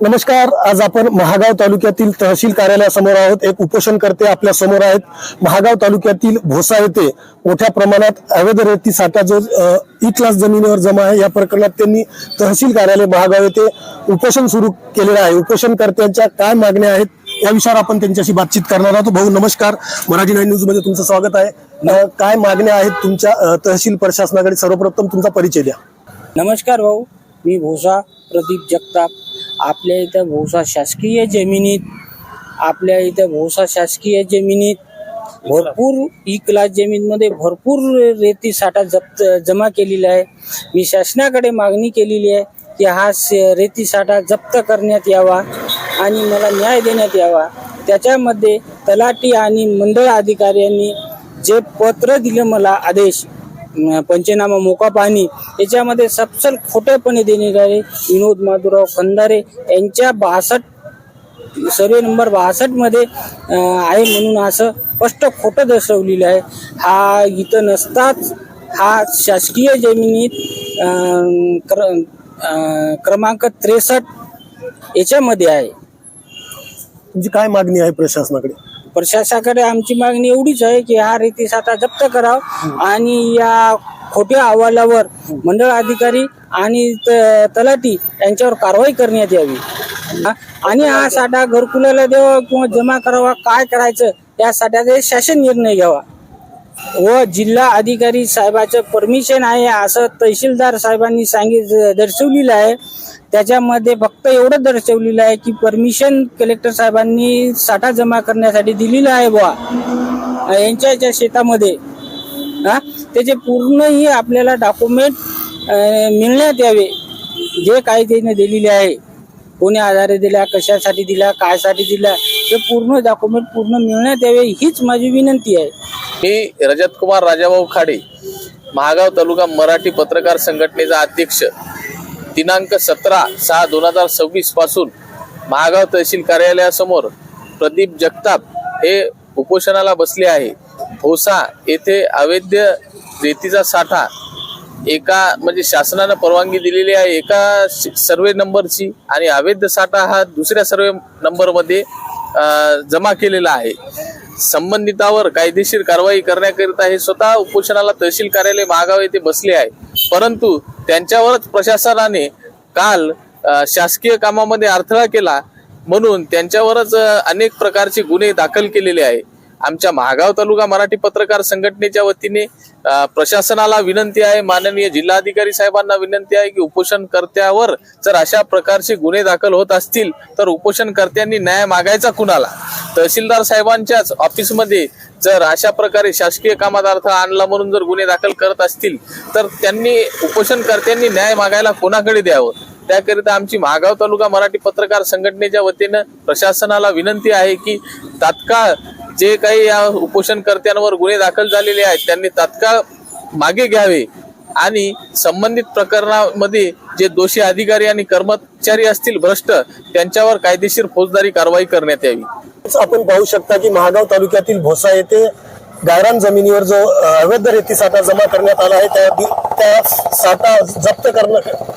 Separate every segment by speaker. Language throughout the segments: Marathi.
Speaker 1: नमस्कार. आज आपण महागाव तालुक्यातील तहसील कार्यालयासमोर आहोत. एक उपोषणकर्ते आपल्या समोर आहेत. महागाव तालुक्यातील भोसा येथे मोठ्या प्रमाणात अवैध रेती साठा जो ई-क्लास जमिनीवर जमा आहे, या प्रकरणात त्यांनी तहसील कार्यालय महागाव येथे उपोषण सुरू केलेलं आहे. उपोषणकर्त्यांच्या काय मागण्या आहेत या विषयावर आपण त्यांच्याशी बातचीत करणार आहोत. भाऊ नमस्कार, मराठी 9 न्यूज मध्ये तुमचं स्वागत आहे. काय मागण्या आहेत तुमच्या तहसील प्रशासनाकडे? सर्वप्रथम तुमचा परिचय द्या.
Speaker 2: नमस्कार भाऊ, मी भोसा प्रदीप जगताप. आपल्या इथं भोसा शासकीय जमिनीत भरपूर ई-क्लास जमीनमध्ये भरपूर रेती साठा जमा केलेला आहे. मी शासनाकडे मागणी केलेली आहे की हा रेती साठा जप्त करण्यात यावा आणि मला न्याय देण्यात यावा. त्याच्यामध्ये तलाठी आणि मंडळ अधिकाऱ्यांनी जे पत्र दिलं मला, आदेश पंचनामा मोका पाहणी, याच्यामध्ये सपशेल खोटेपणे देण्यात आले. विनोद माधुराव खंदारे यांच्या 62 सर्वे नंबर 62 मध्ये आहे म्हणून असं स्पष्ट खोटं दर्शवलेलं आहे. हा इथं नसताच हा शासकीय जमिनीत क्रमांक 63 याच्यामध्ये आहे.
Speaker 1: तुमची काय मागणी आहे प्रशासनाकडे?
Speaker 2: प्रशासनाकडे आमची मागणी एवढीच आहे की हा रेती साठा जप्त करावा आणि या खोट्या अहवालावर मंडळ अधिकारी आणि तलाठी यांच्यावर कारवाई करण्यात यावी आणि हा साठा घरकुलाला द्यावा किंवा जमा करावा, काय करायचं या साठ्याचा शासन निर्णय घ्यावा. व जिल्हा अधिकारी साहेबाचं परमिशन आहे असं तहसीलदार साहेबांनी दर्शवलेलं आहे. त्याच्यामध्ये फक्त एवढं दर्शवलेलं आहे की परमिशन कलेक्टर साहेबांनी साठा जमा करण्यासाठी दिलेलं आहे बुवा यांच्या शेतामध्ये. त्याचे पूर्णही आपल्याला डॉक्युमेंट मिळण्यात यावे. जे काही त्याने दिलेले आहे, कोणी आधारे दिला, कशासाठी दिला, कायसाठी दिला, ते पूर्ण डॉक्युमेंट पूर्ण मिळण्यात यावे हीच माझी विनंती आहे.
Speaker 3: मी रजत कुमार राजाभाऊ खाडे, महागाव तालुका मराठी पत्रकार संघटनेचा अध्यक्ष. दिनांक 17/6/2026 पासून महागाव तहसील कार्यालयासमोर प्रदीप जगताप हे उपोषणाला बसले आहे. भोसा येथे अवैध रेतीचा साठा म्हणजे शासनाने परवानगी दिलेली आहे एका सर्वे नंबरची, आणि अवैध साठा हा दुसऱ्या सर्वे नंबरमध्ये जमा केलेला आहे. संबंधितावर कायदेशीर कारवाई करण्याकरिता हे स्वतः उपोषणाला तहसील कार्यालय महागाव येथे बसले आहे. परंतु त्यांच्यावरच प्रशासनाने काल शासकीय कामामध्ये अडथळा केला म्हणून त्यांच्यावरच अनेक प्रकारचे गुन्हे दाखल केलेले आहे. आमच्या महागाव तालुका मराठी पत्रकार संघटनेच्या वतीने प्रशासनाला विनंती आहे, माननीय जिल्हाधिकारी साहेबांना विनंती आहे की उपोषणकर्त्यावर जर अशा प्रकारचे गुन्हे दाखल होत असतील तर उपोषणकर्त्यांनी न्याय मागायचा कुणाला? तहसीलदार साहेबांच्याच ऑफिसमध्ये जर अशा प्रकारे शासकीय कामात अडथळा आणला म्हणून जर गुन्हे दाखल करत असतील तर उपोषणकर्त्यांनी न्याय मागायला कोणाकडे द्यावं? त्याकरिता आमची महागाव तालुका मराठी पत्रकार संघटनेच्या वतीनं प्रशासनाला विनंती आहे की तात्काळ जे काही या उपोषणकर्त्यांवर गुन्हे दाखल झालेले आहेत त्यांनी तात्काळ मागे घ्यावे आणि संबंधित प्रकरणामध्ये जे दोषी अधिकारी आणि कर्मचारी असतील भ्रष्ट, त्यांच्यावर कायदेशीर फौजदारी कारवाई करण्यात यावी.
Speaker 1: आपण पाहू शकता की महागाव तालुक्यातील भोसा येथे गायरान जमिनीवर जो अवैध रेती साठा जमा करण्यात आला आहे, त्या साठा जप्त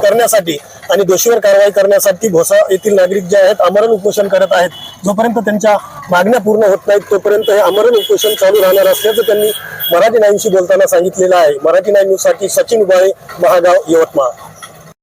Speaker 1: करण्यासाठी आणि दोषीवर कारवाई करण्यासाठी भोसा येथील नागरिक जे आहेत आमरण उपोषण करत आहेत. जोपर्यंत त्यांच्या मागण्या पूर्ण होत नाहीत तोपर्यंत हे आमरण उपोषण चालू राहणार असल्याचं त्यांनी मराठी 9शी बोलताना सांगितलेलं आहे. मराठी 9 न्यूज साठी सचिन उबाळे, महागाव, यवतमाळ.